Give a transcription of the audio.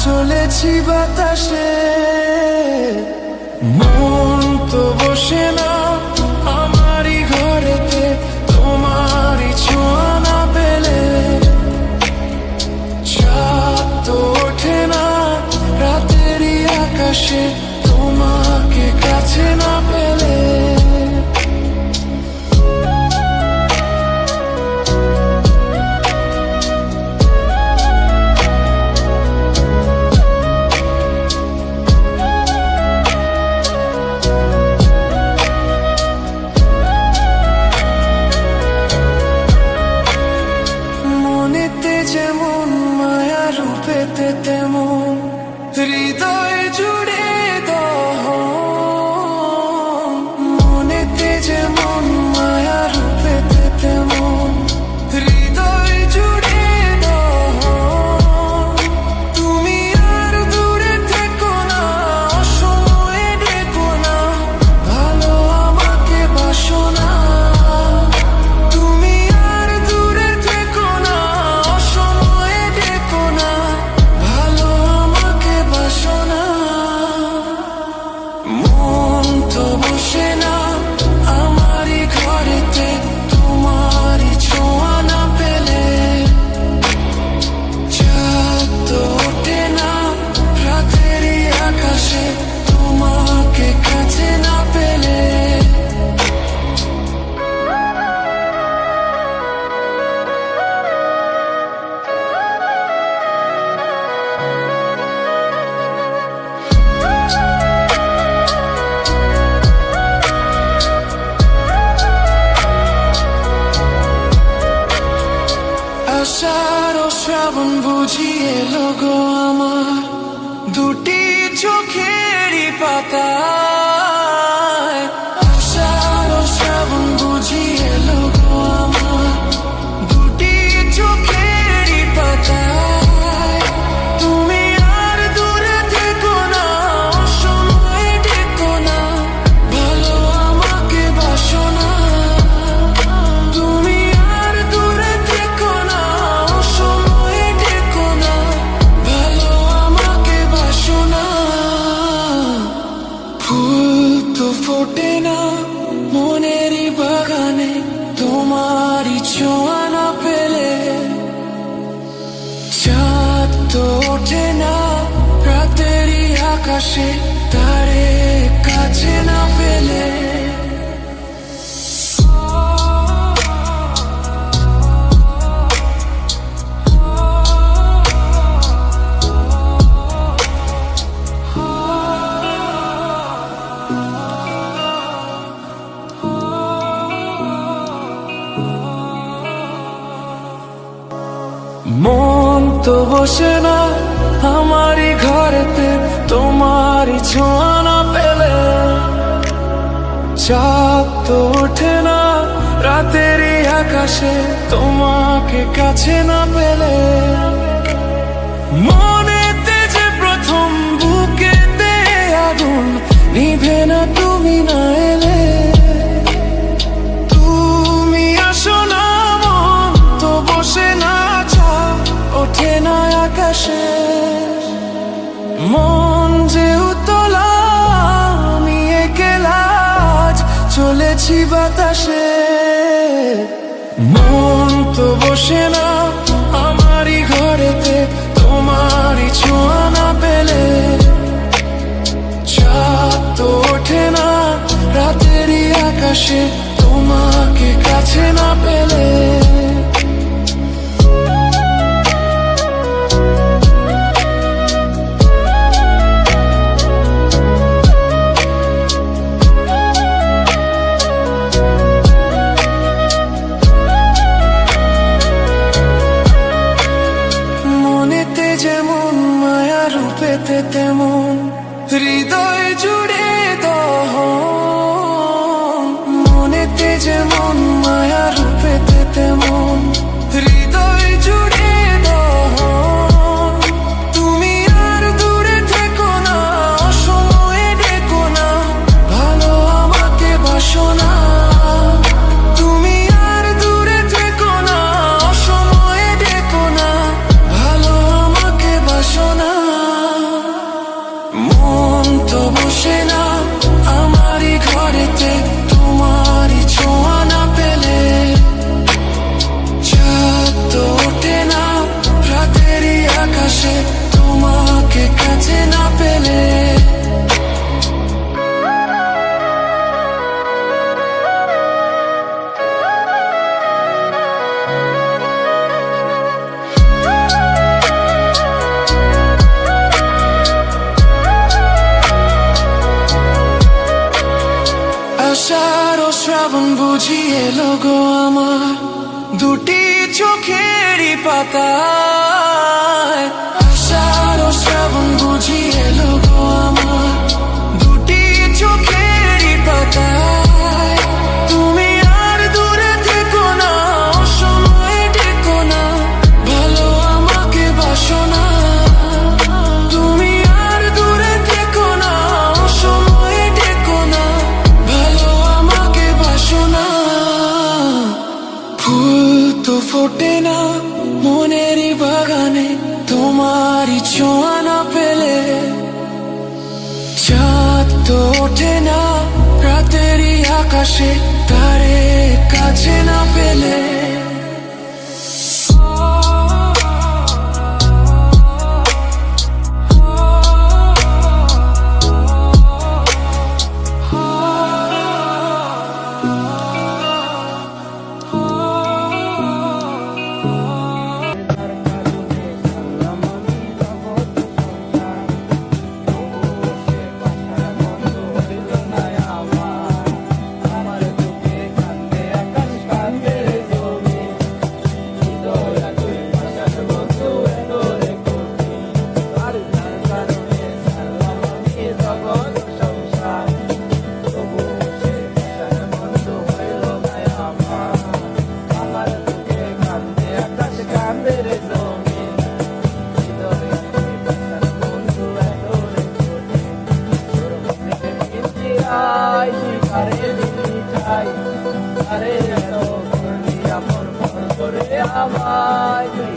চলেছি বাতাসে। মন তো বসে না আমারই ঘরেতে, তোমারই ছোঁয়া না পেলে। চাঁদ তো ওঠে না রাতেরই আকাশে, তোমাকে কাছে না পেলে। মনেতে যেমন মায়া, রূপেতে তেমন হৃদয় জুড়ে দহন। মনেতে যেমন মায়া, রূপেতে তেমন হৃদয় জুড়ে দহন। তুমি আর দূরে থেকো না, অসময়ে ডেকো না, ভালো আমাকে বাসো না। তুমি আর দূরে থেকো না, অসময়ে ডেকো না, ভালো আমাকে বাসো না। মন তো বসে না আমারই ঘরেতে, তোমারই ছোঁয়া না পেলে। চাঁদ তো ওঠে না রাতেরই আকাশে, তোমাকে কাছে না পেলে। আষাঢ় ও শ্রাবণ বুঝি এলো গো আমার, দুটি চোখেরই পাতায়। আষাঢ় ও শ্রাবণ বুঝি এলো গো আমার, দুটি চোখেরই পাতায়। তুমি আর দূরে থেকো না, অসময়ে ডেকো না, ভালো আমাকে বাসো না। তুমি আর দূরে থেকো না, অসময়ে ডেকো না, ভালো আমাকে বাসো না। ফুল তো ফোটে না মনেরই বাগানে, তোমারই ছোঁয়া না পেলে। চাঁদ তো ওঠে না রাতেরই আকাশে, তারে কাছে না পেলে। মন তো বসে না আমারই ঘরেতে, তোমারই ছোঁয়া না পেলে। চাঁদ তো ওঠে না রাতেরই আকাশে, তোমাকে কাছে না পেলে। মনেতে যে প্রথম বুকেতে আগুন, নিভে না তুমি না এলে। তুমি আসো না, মন তো বসে না, ওঠে না আকাশে। মন যে উতলা আমি একলা, আজ চলেছি বাতাসে। মন তো বসে না আমারই ঘরেতে, তোমারই ছোঁয়া না পেলে। চাঁদ তো ওঠে না রাতেরই আকাশে, তোমাকে কাছে না পেলে। মনেতে যেমন মায়া, রূপেতে তেমন হৃদয় জুড়ে দহন। মনেতে যেমন মায়া, রূপেতে তেমন হৃদয় জুড়ে দহন। তুমি আর দূরে থেকো না, অসময়ে ডেকো না, ভালো আমাকে বাসো না। তুমি আর দূরে থেকো না, অসময়ে ডেকো না, ভালো আমাকে বাসো না। শ্রাবণ বুঝি এলো গো আমার দুটি চোখেরই পাতায়। আষাঢ় শ্রাবণ বুঝি এলো গো আমার দুটি চোখেরই পাতায়। তুমি আর দূরে থেকো না, অসময়ে ডেকো না, ভালো আমাকে বাসো না। তুমি আর দূরে থেকো না, অসময়ে ডেকো না, ভালো আমাকে বাসো না। ফুল তো ফোটে না মনেরই বাগানে তোমারই ছোঁয়া না পেলে, চাঁদ তো ওঠে না রাতেরই আকাশে তারে কাছে না পেলে। আরে এত করলি আমর করে আমায়।